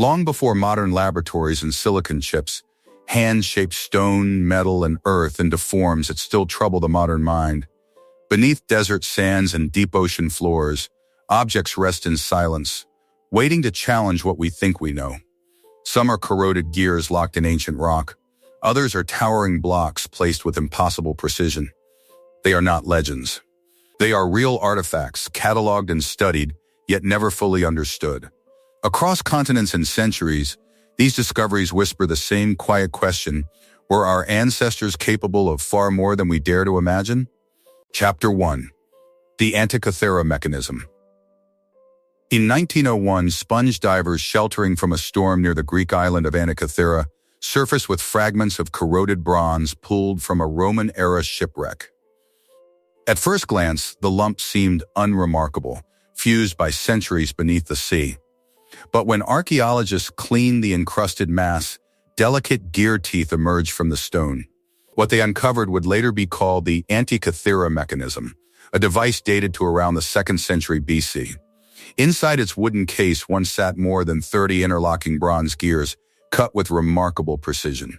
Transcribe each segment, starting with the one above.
Long before modern laboratories and silicon chips, hands shaped stone, metal, and earth into forms that still trouble the modern mind. Beneath desert sands and deep ocean floors, objects rest in silence, waiting to challenge what we think we know. Some are corroded gears locked in ancient rock. Others are towering blocks placed with impossible precision. They are not legends. They are real artifacts, cataloged and studied, yet never fully understood. Across continents and centuries, these discoveries whisper the same quiet question: were our ancestors capable of far more than we dare to imagine? Chapter 1. The Antikythera Mechanism. In 1901, sponge divers sheltering from a storm near the Greek island of Antikythera surfaced with fragments of corroded bronze pulled from a Roman-era shipwreck. At first glance, the lump seemed unremarkable, fused by centuries beneath the sea. But when archaeologists cleaned the encrusted mass, delicate gear teeth emerged from the stone. What they uncovered would later be called the Antikythera mechanism, a device dated to around the 2nd century BC. Inside its wooden case once sat more than 30 interlocking bronze gears, cut with remarkable precision.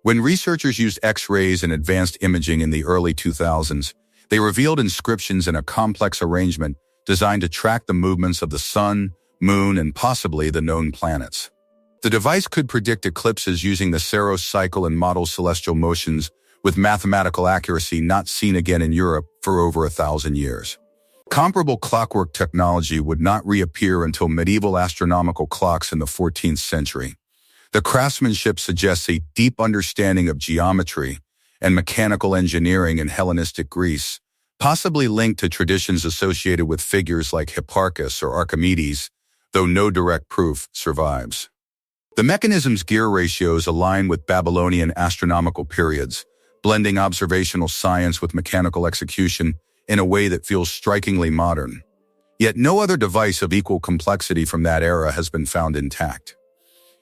When researchers used X-rays and advanced imaging in the early 2000s, they revealed inscriptions in a complex arrangement designed to track the movements of the sun, moon, and possibly the known planets. The device could predict eclipses using the Saros cycle and model celestial motions with mathematical accuracy not seen again in Europe for over 1,000 years. Comparable clockwork technology would not reappear until medieval astronomical clocks in the 14th century. The craftsmanship suggests a deep understanding of geometry and mechanical engineering in Hellenistic Greece, possibly linked to traditions associated with figures like Hipparchus or Archimedes, though no direct proof survives. The mechanism's gear ratios align with Babylonian astronomical periods, blending observational science with mechanical execution in a way that feels strikingly modern. Yet no other device of equal complexity from that era has been found intact.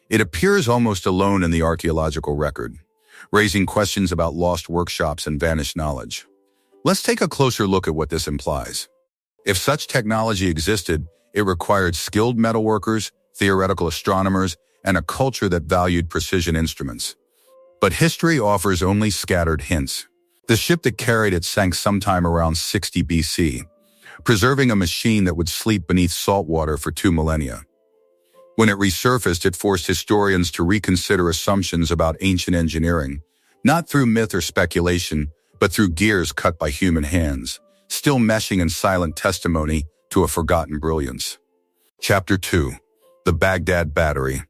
It appears almost alone in the archaeological record, raising questions about lost workshops and vanished knowledge. Let's take a closer look at what this implies. If such technology existed, it required skilled metalworkers, theoretical astronomers, and a culture that valued precision instruments. But history offers only scattered hints. The ship that carried it sank sometime around 60 BC, preserving a machine that would sleep beneath salt water for 2 millennia. When it resurfaced, it forced historians to reconsider assumptions about ancient engineering, not through myth or speculation, but through gears cut by human hands, still meshing in silent testimony to a forgotten brilliance. Chapter 2. The Baghdad Battery.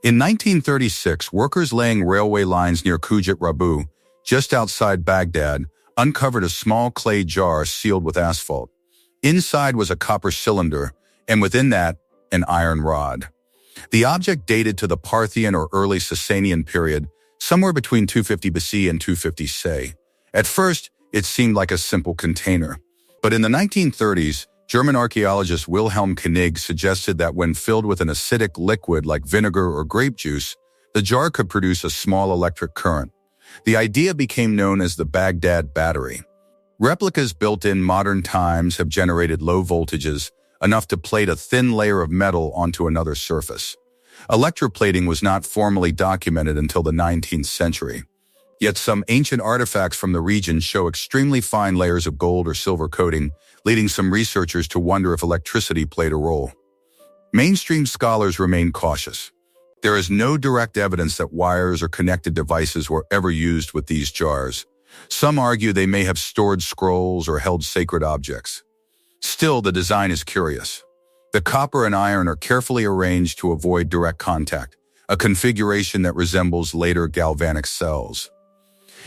In 1936, workers laying railway lines near Kujat Rabu, just outside Baghdad, uncovered a small clay jar sealed with asphalt. Inside was a copper cylinder, and within that, an iron rod. The object dated to the Parthian or early Sasanian period, somewhere between 250 BC and 250 CE. At first, it seemed like a simple container. But in the 1930s, German archaeologist Wilhelm Koenig suggested that when filled with an acidic liquid like vinegar or grape juice, the jar could produce a small electric current. The idea became known as the Baghdad Battery. Replicas built in modern times have generated low voltages, enough to plate a thin layer of metal onto another surface. Electroplating was not formally documented until the 19th century. Yet some ancient artifacts from the region show extremely fine layers of gold or silver coating, leading some researchers to wonder if electricity played a role. Mainstream scholars remain cautious. There is no direct evidence that wires or connected devices were ever used with these jars. Some argue they may have stored scrolls or held sacred objects. Still, the design is curious. The copper and iron are carefully arranged to avoid direct contact, a configuration that resembles later galvanic cells.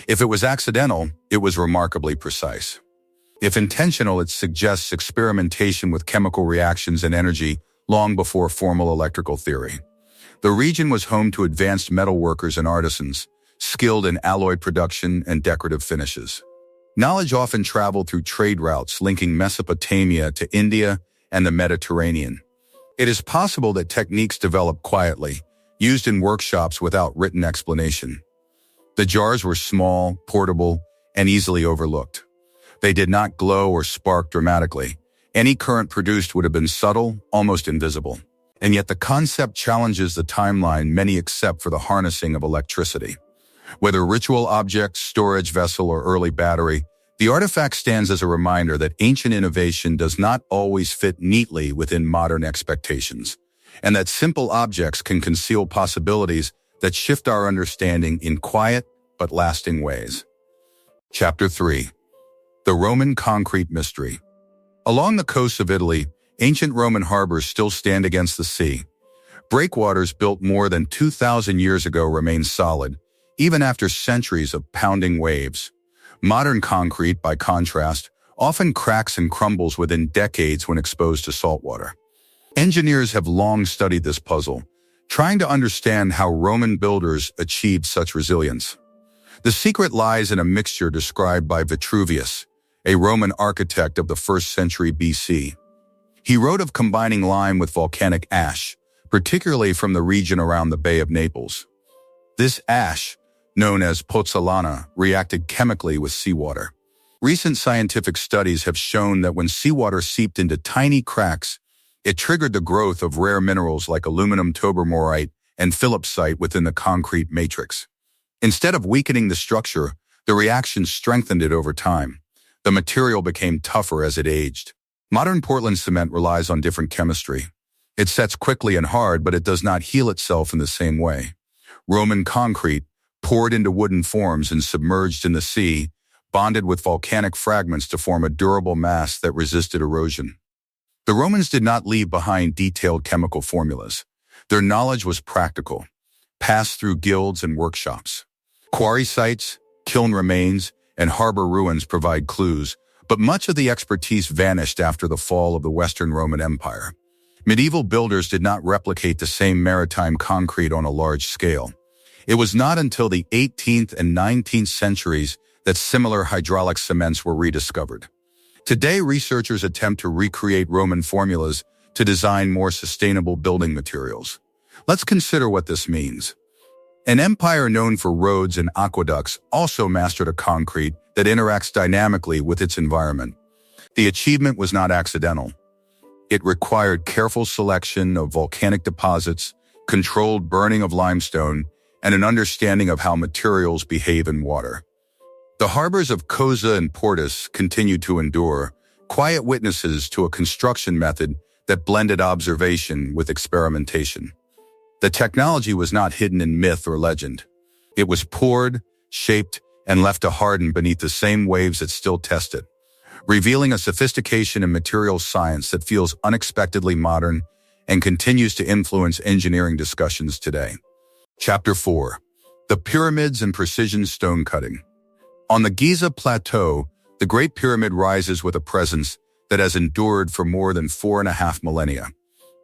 If it was accidental, it was remarkably precise. If intentional, it suggests experimentation with chemical reactions and energy long before formal electrical theory. The region was home to advanced metalworkers and artisans, skilled in alloy production and decorative finishes. Knowledge often traveled through trade routes linking Mesopotamia to India and the Mediterranean. It is possible that techniques developed quietly, used in workshops without written explanation. The jars were small, portable, and easily overlooked. They did not glow or spark dramatically. Any current produced would have been subtle, almost invisible. And yet the concept challenges the timeline many accept for the harnessing of electricity. Whether ritual object, storage vessel, or early battery, the artifact stands as a reminder that ancient innovation does not always fit neatly within modern expectations, and that simple objects can conceal possibilities that shift our understanding in quiet but lasting ways. Chapter 3. The Roman Concrete Mystery. Along the coasts of Italy, ancient Roman harbors still stand against the sea. Breakwaters built more than 2,000 years ago remain solid, even after centuries of pounding waves. Modern concrete, by contrast, often cracks and crumbles within decades when exposed to saltwater. Engineers have long studied this puzzle, trying to understand how Roman builders achieved such resilience. The secret lies in a mixture described by Vitruvius, a Roman architect of the 1st century BC. He wrote of combining lime with volcanic ash, particularly from the region around the Bay of Naples. This ash, known as pozzolana, reacted chemically with seawater. Recent scientific studies have shown that when seawater seeped into tiny cracks, it triggered the growth of rare minerals like aluminum tobermorite and phillipsite within the concrete matrix. Instead of weakening the structure, the reaction strengthened it over time. The material became tougher as it aged. Modern Portland cement relies on different chemistry. It sets quickly and hard, but it does not heal itself in the same way. Roman concrete, poured into wooden forms and submerged in the sea, bonded with volcanic fragments to form a durable mass that resisted erosion. The Romans did not leave behind detailed chemical formulas. Their knowledge was practical, passed through guilds and workshops. Quarry sites, kiln remains, and harbor ruins provide clues, but much of the expertise vanished after the fall of the Western Roman Empire. Medieval builders did not replicate the same maritime concrete on a large scale. It was not until the 18th and 19th centuries that similar hydraulic cements were rediscovered. Today, researchers attempt to recreate Roman formulas to design more sustainable building materials. Let's consider what this means. An empire known for roads and aqueducts also mastered a concrete that interacts dynamically with its environment. The achievement was not accidental. It required careful selection of volcanic deposits, controlled burning of limestone, and an understanding of how materials behave in water. The harbors of Cosa and Portus continued to endure, quiet witnesses to a construction method that blended observation with experimentation. The technology was not hidden in myth or legend. It was poured, shaped, and left to harden beneath the same waves that still test it, revealing a sophistication in materials science that feels unexpectedly modern and continues to influence engineering discussions today. Chapter 4. The Pyramids and Precision Stone Cutting. On the Giza Plateau, the Great Pyramid rises with a presence that has endured for more than 4.5 millennia.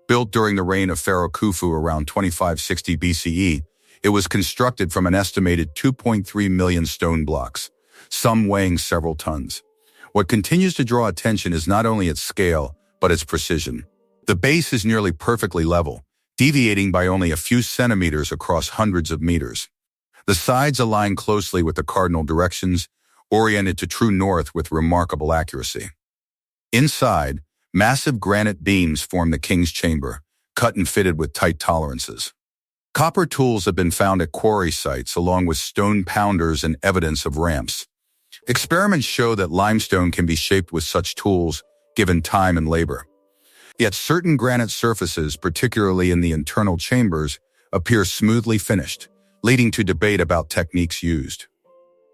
Built during the reign of Pharaoh Khufu around 2560 BCE, it was constructed from an estimated 2.3 million stone blocks, some weighing several tons. What continues to draw attention is not only its scale, but its precision. The base is nearly perfectly level, deviating by only a few centimeters across hundreds of meters. The sides align closely with the cardinal directions, oriented to true north with remarkable accuracy. Inside, massive granite beams form the king's chamber, cut and fitted with tight tolerances. Copper tools have been found at quarry sites along with stone pounders and evidence of ramps. Experiments show that limestone can be shaped with such tools, given time and labor. Yet certain granite surfaces, particularly in the internal chambers, appear smoothly finished, leading to debate about techniques used.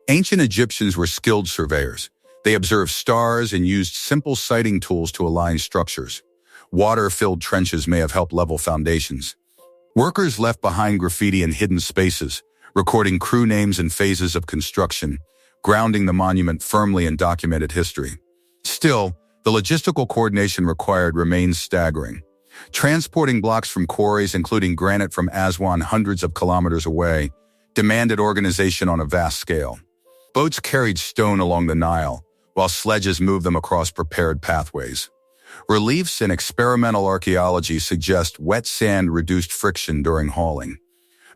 Ancient Egyptians were skilled surveyors. They observed stars and used simple sighting tools to align structures. Water-filled trenches may have helped level foundations. Workers left behind graffiti in hidden spaces, recording crew names and phases of construction, grounding the monument firmly in documented history. Still, the logistical coordination required remains staggering. Transporting blocks from quarries, including granite from Aswan hundreds of kilometers away, demanded organization on a vast scale. Boats carried stone along the Nile, while sledges moved them across prepared pathways. Reliefs and experimental archaeology suggest wet sand reduced friction during hauling.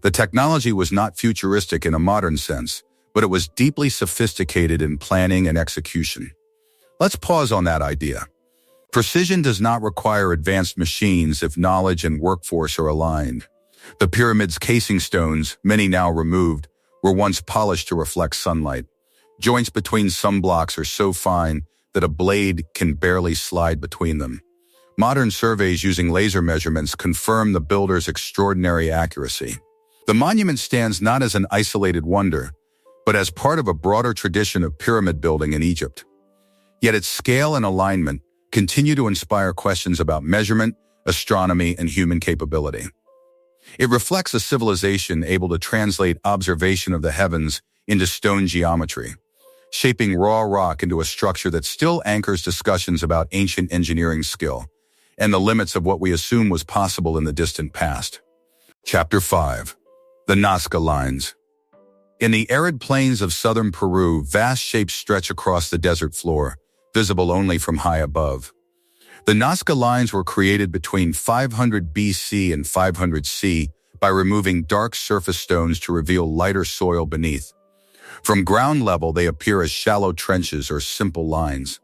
The technology was not futuristic in a modern sense, but it was deeply sophisticated in planning and execution. Let's pause on that idea. Precision does not require advanced machines if knowledge and workforce are aligned. The pyramid's casing stones, many now removed, were once polished to reflect sunlight. Joints between some blocks are so fine that a blade can barely slide between them. Modern surveys using laser measurements confirm the builder's extraordinary accuracy. The monument stands not as an isolated wonder, but as part of a broader tradition of pyramid building in Egypt. Yet its scale and alignment continue to inspire questions about measurement, astronomy, and human capability. It reflects a civilization able to translate observation of the heavens into stone geometry, shaping raw rock into a structure that still anchors discussions about ancient engineering skill and the limits of what we assume was possible in the distant past. Chapter 5. The Nazca Lines. In the arid plains of southern Peru, vast shapes stretch across the desert floor, visible only from high above. The Nazca Lines were created between 500 BC and 500 C by removing dark surface stones to reveal lighter soil beneath. From ground level, they appear as shallow trenches or simple lines.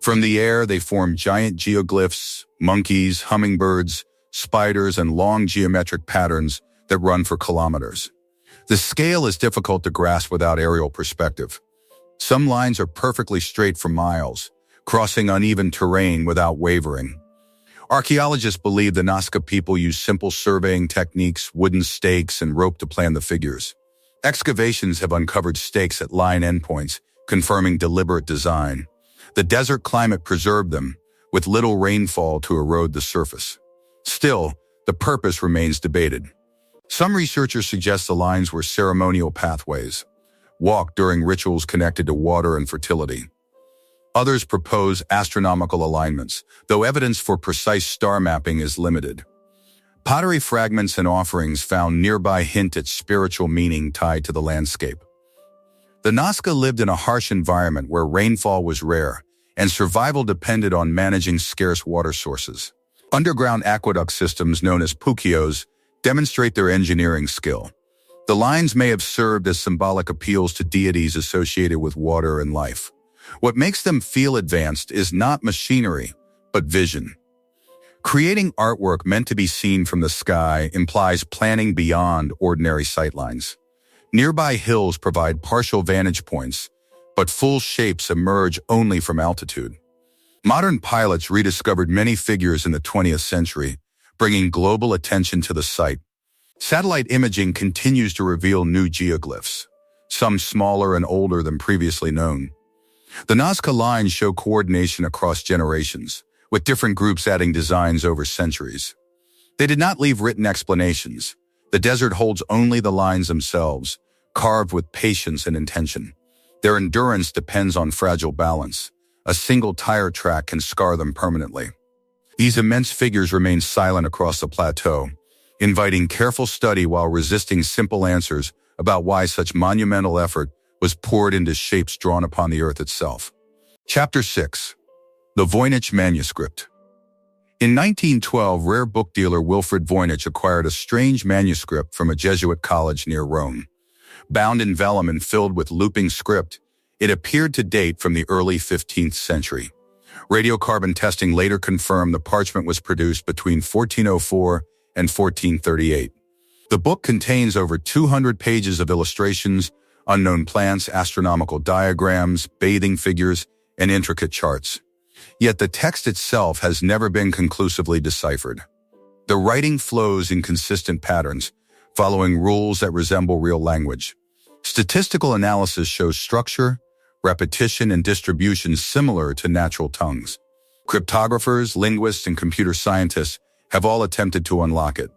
From the air, they form giant geoglyphs, monkeys, hummingbirds, spiders, and long geometric patterns that run for kilometers. The scale is difficult to grasp without aerial perspective. Some lines are perfectly straight for miles, crossing uneven terrain without wavering. Archaeologists believe the Nazca people used simple surveying techniques, wooden stakes, and rope to plan the figures. Excavations have uncovered stakes at line endpoints, confirming deliberate design. The desert climate preserved them, with little rainfall to erode the surface. Still, the purpose remains debated. Some researchers suggest the lines were ceremonial pathways, walked during rituals connected to water and fertility. Others propose astronomical alignments, though evidence for precise star mapping is limited. Pottery fragments and offerings found nearby hint at spiritual meaning tied to the landscape. The Nazca lived in a harsh environment where rainfall was rare, and survival depended on managing scarce water sources. Underground aqueduct systems known as puquios demonstrate their engineering skill. The lines may have served as symbolic appeals to deities associated with water and life. What makes them feel advanced is not machinery, but vision. Creating artwork meant to be seen from the sky implies planning beyond ordinary sightlines. Nearby hills provide partial vantage points, but full shapes emerge only from altitude. Modern pilots rediscovered many figures in the 20th century, bringing global attention to the site. Satellite imaging continues to reveal new geoglyphs, some smaller and older than previously known. The Nazca lines show coordination across generations, with different groups adding designs over centuries. They did not leave written explanations. The desert holds only the lines themselves, carved with patience and intention. Their endurance depends on fragile balance. A single tire track can scar them permanently. These immense figures remain silent across the plateau, inviting careful study while resisting simple answers about why such monumental effort was poured into shapes drawn upon the earth itself. Chapter 6. The Voynich Manuscript. In 1912, rare book dealer Wilfred Voynich acquired a strange manuscript from a Jesuit college near Rome. Bound in vellum and filled with looping script, it appeared to date from the early 15th century. Radiocarbon testing later confirmed the parchment was produced between 1404 and 1438. The book contains over 200 pages of illustrations, unknown plants, astronomical diagrams, bathing figures, and intricate charts. Yet the text itself has never been conclusively deciphered. The writing flows in consistent patterns, following rules that resemble real language. Statistical analysis shows structure, repetition, and distribution similar to natural tongues. Cryptographers, linguists, and computer scientists have all attempted to unlock it.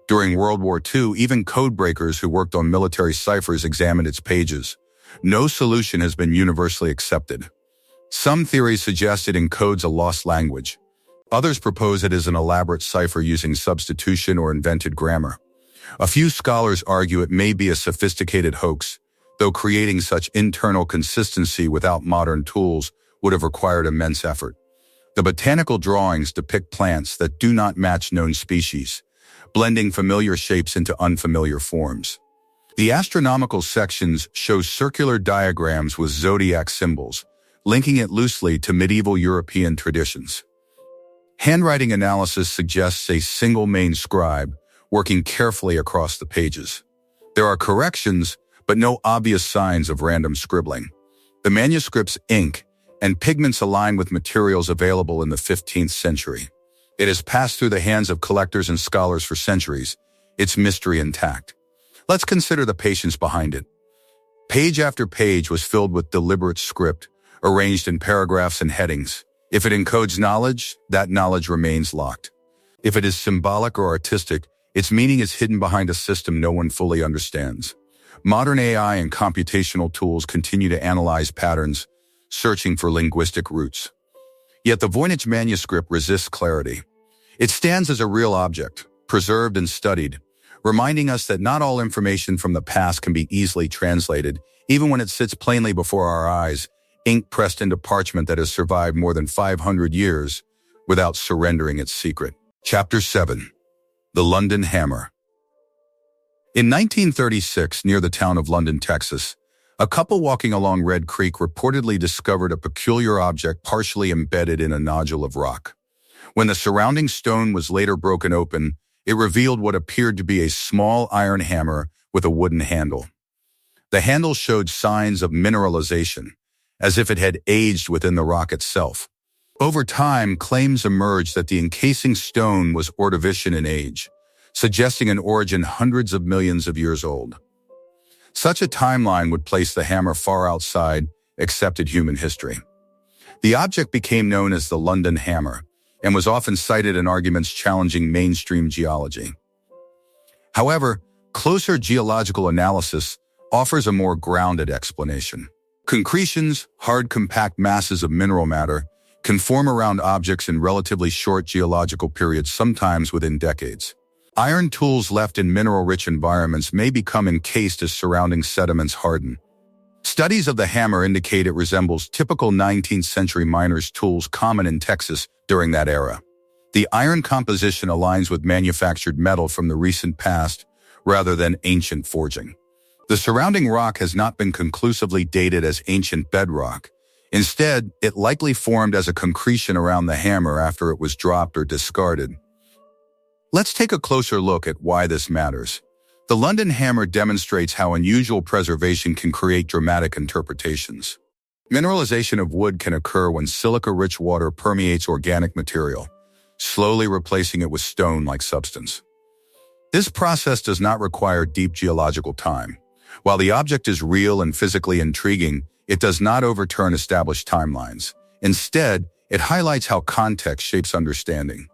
During World War II, even codebreakers who worked on military ciphers examined its pages. No solution has been universally accepted. Some theories suggest it encodes a lost language. Others propose it is an elaborate cipher using substitution or invented grammar. A few scholars argue it may be a sophisticated hoax, though creating such internal consistency without modern tools would have required immense effort. The botanical drawings depict plants that do not match known species, blending familiar shapes into unfamiliar forms. The astronomical sections show circular diagrams with zodiac symbols, linking it loosely to medieval European traditions. Handwriting analysis suggests a single main scribe working carefully across the pages. There are corrections, but no obvious signs of random scribbling. The manuscript's ink and pigments align with materials available in the 15th century. It has passed through the hands of collectors and scholars for centuries, its mystery intact. Let's consider the patience behind it. Page after page was filled with deliberate script, arranged in paragraphs and headings. If it encodes knowledge, that knowledge remains locked. If it is symbolic or artistic, its meaning is hidden behind a system no one fully understands. Modern AI and computational tools continue to analyze patterns, searching for linguistic roots. Yet the Voynich manuscript resists clarity. It stands as a real object, preserved and studied, reminding us that not all information from the past can be easily translated, even when it sits plainly before our eyes, ink pressed into parchment that has survived more than 500 years without surrendering its secret. Chapter 7. The London Hammer. In 1936, near the town of London, Texas, a couple walking along Red Creek reportedly discovered a peculiar object partially embedded in a nodule of rock. When the surrounding stone was later broken open, it revealed what appeared to be a small iron hammer with a wooden handle. The handle showed signs of mineralization, as if it had aged within the rock itself. Over time, claims emerged that the encasing stone was Ordovician in age, suggesting an origin hundreds of millions of years old. Such a timeline would place the hammer far outside accepted human history. The object became known as the London Hammer and was often cited in arguments challenging mainstream geology. However, closer geological analysis offers a more grounded explanation. Concretions, hard compact masses of mineral matter, can form around objects in relatively short geological periods, sometimes within decades. Iron tools left in mineral-rich environments may become encased as surrounding sediments harden. Studies of the hammer indicate it resembles typical 19th century miners' tools common in Texas during that era. The iron composition aligns with manufactured metal from the recent past rather than ancient forging. The surrounding rock has not been conclusively dated as ancient bedrock. Instead, it likely formed as a concretion around the hammer after it was dropped or discarded. Let's take a closer look at why this matters. The London Hammer demonstrates how unusual preservation can create dramatic interpretations. Mineralization of wood can occur when silica-rich water permeates organic material, slowly replacing it with stone-like substance. This process does not require deep geological time. While the object is real and physically intriguing, it does not overturn established timelines. Instead, it highlights how context shapes understanding.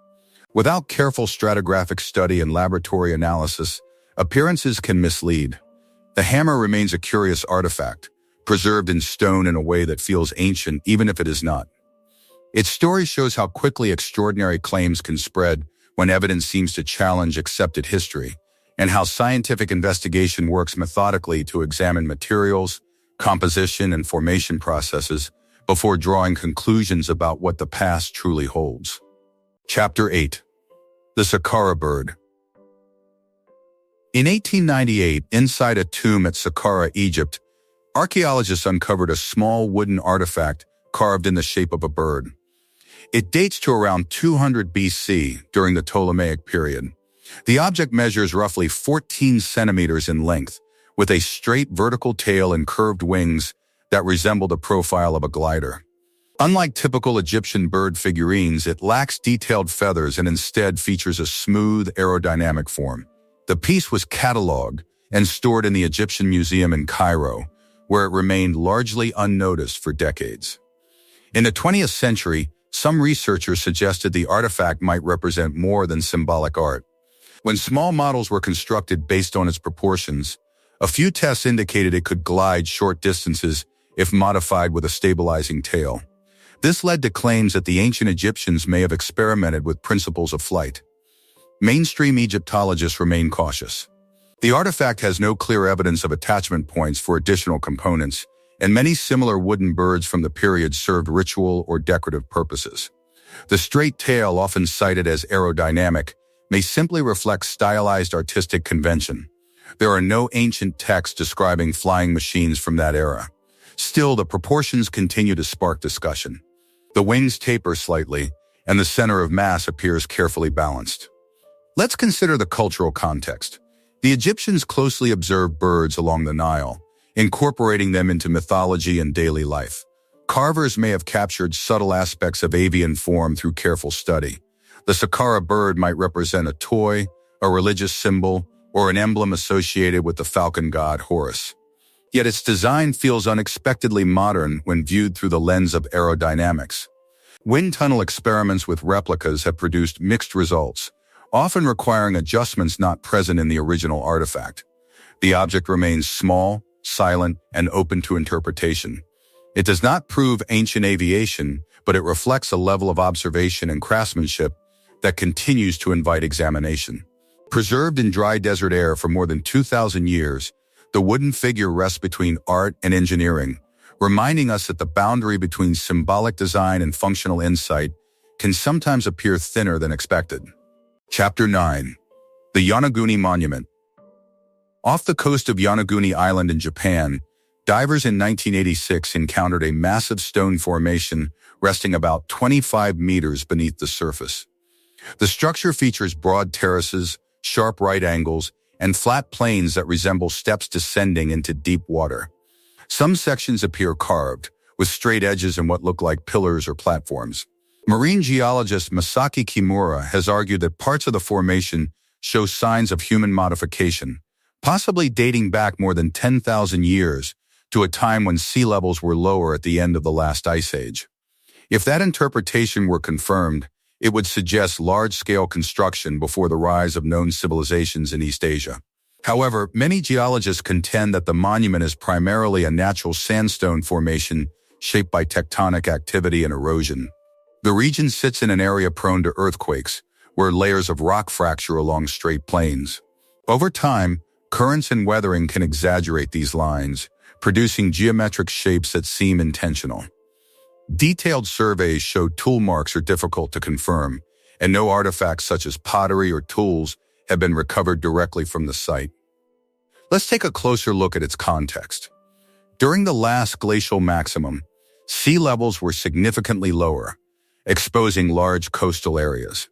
Without careful stratigraphic study and laboratory analysis, appearances can mislead. The hammer remains a curious artifact, preserved in stone in a way that feels ancient even if it is not. Its story shows how quickly extraordinary claims can spread when evidence seems to challenge accepted history, and how scientific investigation works methodically to examine materials, composition, and formation processes before drawing conclusions about what the past truly holds. Chapter 8. The Saqqara Bird. In 1898, inside a tomb at Saqqara, Egypt, archaeologists uncovered a small wooden artifact carved in the shape of a bird. It dates to around 200 BC during the Ptolemaic period. The object measures roughly 14 centimeters in length, with a straight vertical tail and curved wings that resemble the profile of a glider. Unlike typical Egyptian bird figurines, it lacks detailed feathers and instead features a smooth, aerodynamic form. The piece was catalogued and stored in the Egyptian Museum in Cairo, where it remained largely unnoticed for decades. In the 20th century, some researchers suggested the artifact might represent more than symbolic art. When small models were constructed based on its proportions, a few tests indicated it could glide short distances if modified with a stabilizing tail. This led to claims that the ancient Egyptians may have experimented with principles of flight. Mainstream Egyptologists remain cautious. The artifact has no clear evidence of attachment points for additional components, and many similar wooden birds from the period served ritual or decorative purposes. The straight tail, often cited as aerodynamic, may simply reflect stylized artistic convention. There are no ancient texts describing flying machines from that era. Still, the proportions continue to spark discussion. The wings taper slightly, and the center of mass appears carefully balanced. Let's consider the cultural context. The Egyptians closely observed birds along the Nile, incorporating them into mythology and daily life. Carvers may have captured subtle aspects of avian form through careful study. The Saqqara bird might represent a toy, a religious symbol, or an emblem associated with the falcon god Horus. Yet its design feels unexpectedly modern when viewed through the lens of aerodynamics. Wind tunnel experiments with replicas have produced mixed results, often requiring adjustments not present in the original artifact. The object remains small, silent, and open to interpretation. It does not prove ancient aviation, but it reflects a level of observation and craftsmanship that continues to invite examination. Preserved in dry desert air for more than 2,000 years, the wooden figure rests between art and engineering, reminding us that the boundary between symbolic design and functional insight can sometimes appear thinner than expected. Chapter 9. The Yonaguni Monument. Off the coast of Yonaguni Island in Japan, divers in 1986 encountered a massive stone formation resting about 25 meters beneath the surface. The structure features broad terraces, sharp right angles, and flat plains that resemble steps descending into deep water. Some sections appear carved, with straight edges and what look like pillars or platforms. Marine geologist Masaki Kimura has argued that parts of the formation show signs of human modification, possibly dating back more than 10,000 years to a time when sea levels were lower at the end of the last ice age. If that interpretation were confirmed, it would suggest large-scale construction before the rise of known civilizations in East Asia. However, many geologists contend that the monument is primarily a natural sandstone formation shaped by tectonic activity and erosion. The region sits in an area prone to earthquakes, where layers of rock fracture along straight plains. Over time, currents and weathering can exaggerate these lines, producing geometric shapes that seem intentional. Detailed surveys show tool marks are difficult to confirm, and no artifacts such as pottery or tools have been recovered directly from the site. Let's take a closer look at its context. During the last glacial maximum, sea levels were significantly lower, exposing large coastal areas.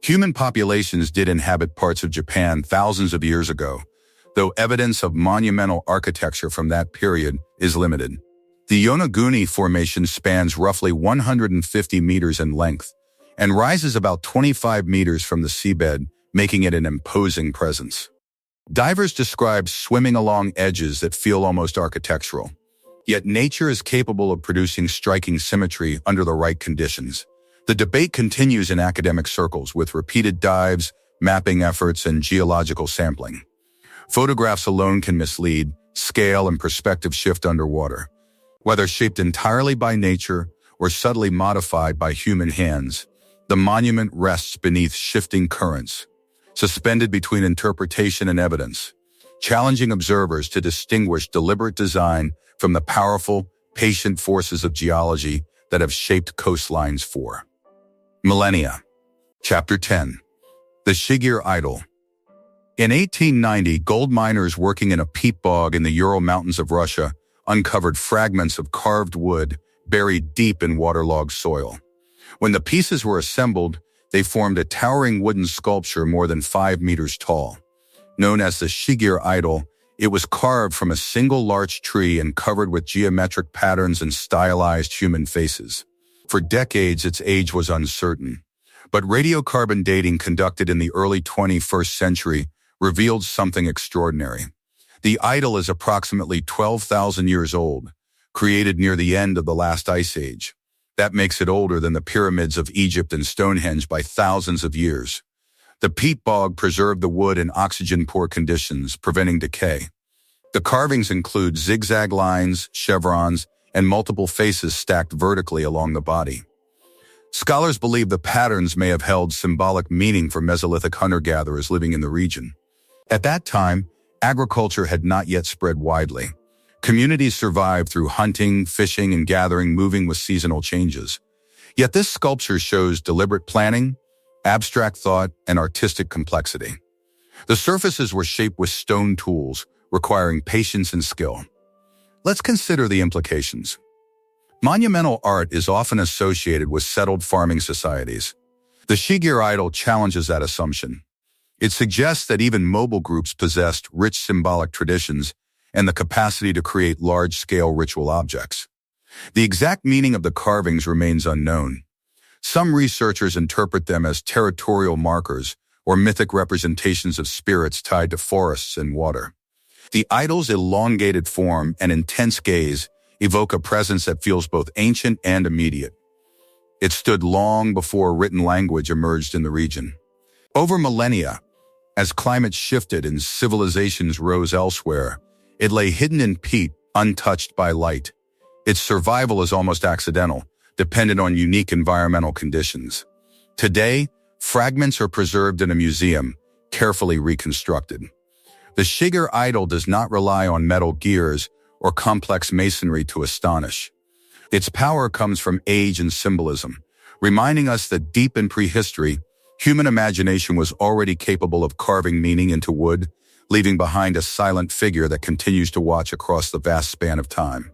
Human populations did inhabit parts of Japan thousands of years ago, though evidence of monumental architecture from that period is limited. The Yonaguni Formation spans roughly 150 meters in length and rises about 25 meters from the seabed, making it an imposing presence. Divers describe swimming along edges that feel almost architectural. Yet nature is capable of producing striking symmetry under the right conditions. The debate continues in academic circles with repeated dives, mapping efforts, and geological sampling. Photographs alone can mislead, scale and perspective shift underwater. Whether shaped entirely by nature or subtly modified by human hands, the monument rests beneath shifting currents, suspended between interpretation and evidence, challenging observers to distinguish deliberate design from the powerful, patient forces of geology that have shaped coastlines for millennia. Chapter 10. The Shigir Idol. In 1890, gold miners working in a peat bog in the Ural Mountains of Russia uncovered fragments of carved wood buried deep in waterlogged soil. When the pieces were assembled, they formed a towering wooden sculpture more than 5 meters tall. Known as the Shigir Idol, it was carved from a single large tree and covered with geometric patterns and stylized human faces. For decades, its age was uncertain, but radiocarbon dating conducted in the early 21st century revealed something extraordinary. The idol is approximately 12,000 years old, created near the end of the last ice age. That makes it older than the pyramids of Egypt and Stonehenge by thousands of years. The peat bog preserved the wood in oxygen-poor conditions, preventing decay. The carvings include zigzag lines, chevrons, and multiple faces stacked vertically along the body. Scholars believe the patterns may have held symbolic meaning for Mesolithic hunter-gatherers living in the region. At that time, agriculture had not yet spread widely. Communities survived through hunting, fishing, and gathering, moving with seasonal changes. Yet this sculpture shows deliberate planning, abstract thought, and artistic complexity. The surfaces were shaped with stone tools, requiring patience and skill. Let's consider the implications. Monumental art is often associated with settled farming societies. The Shigear idol challenges that assumption. It suggests that even mobile groups possessed rich symbolic traditions and the capacity to create large-scale ritual objects. The exact meaning of the carvings remains unknown. Some researchers interpret them as territorial markers or mythic representations of spirits tied to forests and water. The idol's elongated form and intense gaze evoke a presence that feels both ancient and immediate. It stood long before written language emerged in the region. Over millennia, as climates shifted and civilizations rose elsewhere, it lay hidden in peat, untouched by light. Its survival is almost accidental, dependent on unique environmental conditions. Today, fragments are preserved in a museum, carefully reconstructed. The Shigear idol does not rely on metal gears or complex masonry to astonish. Its power comes from age and symbolism, reminding us that deep in prehistory, human imagination was already capable of carving meaning into wood, leaving behind a silent figure that continues to watch across the vast span of time.